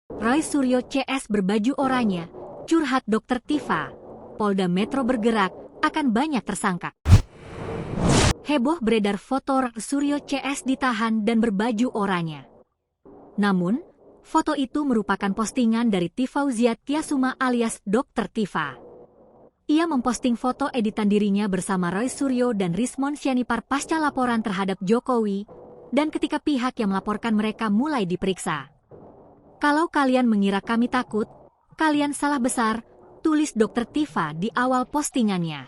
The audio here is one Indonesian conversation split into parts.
Roy Suryo CS berbaju oranye, curhat Dr. Tifa, Polda Metro bergerak, akan banyak tersangka. Heboh beredar foto Roy Suryo CS ditahan dan berbaju oranye. Namun, foto itu merupakan postingan dari Tifauzia Tiasuma alias Dr. Tifa. Ia memposting foto editan dirinya bersama Roy Suryo dan Rismon Sianipar pasca laporan terhadap Jokowi, dan ketika pihak yang melaporkan mereka mulai diperiksa. Kalau kalian mengira kami takut, kalian salah besar, tulis Dr. Tifa di awal postingannya.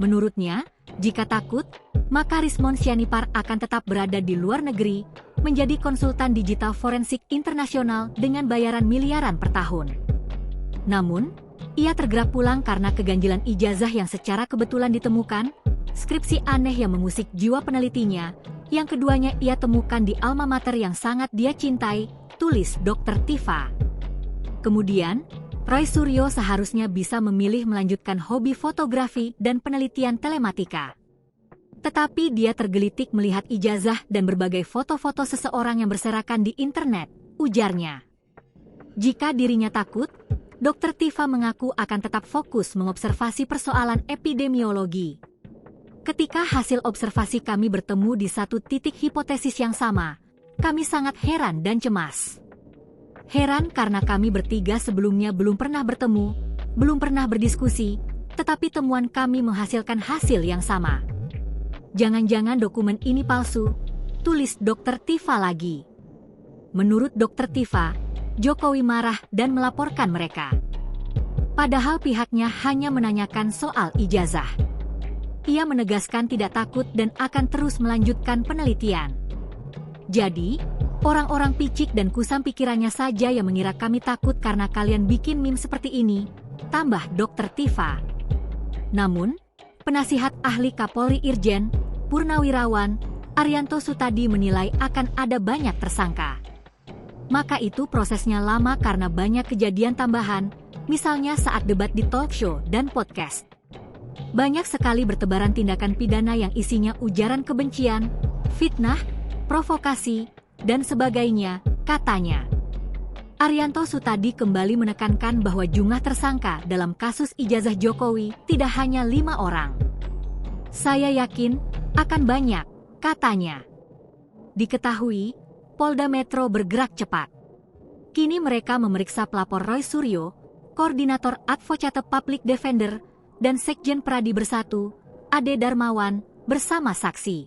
Menurutnya, jika takut, maka Rismon Sianipar akan tetap berada di luar negeri, menjadi konsultan digital forensik internasional dengan bayaran miliaran per tahun. Namun, ia tergerak pulang karena keganjilan ijazah yang secara kebetulan ditemukan, skripsi aneh yang mengusik jiwa penelitinya, yang keduanya ia temukan di alma mater yang sangat dia cintai, tulis Dr. Tifa. Kemudian, Roy Suryo seharusnya bisa memilih melanjutkan hobi fotografi dan penelitian telematika. Tetapi dia tergelitik melihat ijazah dan berbagai foto-foto seseorang yang berserakan di internet, ujarnya. Jika dirinya takut, Dr. Tifa mengaku akan tetap fokus mengobservasi persoalan epidemiologi. Ketika hasil observasi kami bertemu di satu titik hipotesis yang sama, kami sangat heran dan cemas. Heran karena kami bertiga sebelumnya belum pernah bertemu, belum pernah berdiskusi, tetapi temuan kami menghasilkan hasil yang sama. Jangan-jangan dokumen ini palsu, tulis Dr. Tifa lagi. Menurut Dr. Tifa, Jokowi marah dan melaporkan mereka. Padahal pihaknya hanya menanyakan soal ijazah. Ia menegaskan tidak takut dan akan terus melanjutkan penelitian. Jadi, orang-orang picik dan kusam pikirannya saja yang mengira kami takut karena kalian bikin meme seperti ini, tambah Dr. Tifa. Namun, penasihat ahli Kapolri Irjen Purnawirawan Arianto Sutadi menilai akan ada banyak tersangka. Maka itu prosesnya lama karena banyak kejadian tambahan, misalnya saat debat di talk show dan podcast. Banyak sekali bertebaran tindakan pidana yang isinya ujaran kebencian, fitnah, provokasi, dan sebagainya, katanya. Arianto Sutadi kembali menekankan bahwa jumlah tersangka dalam kasus ijazah Jokowi tidak hanya 5 orang. Saya yakin akan banyak, katanya. Diketahui, Polda Metro bergerak cepat. Kini mereka memeriksa pelapor Roy Suryo, Koordinator Advocate Public Defender, dan Sekjen Pradi Bersatu, Ade Darmawan, bersama saksi.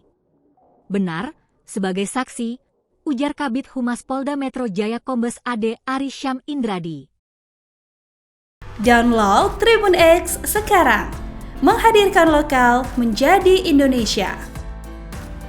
Benar, sebagai saksi, ujar Kabid Humas Polda Metro Jaya Kombes Ade Ari Syam Indradi. Download Tribun X sekarang, menghadirkan lokal menjadi Indonesia.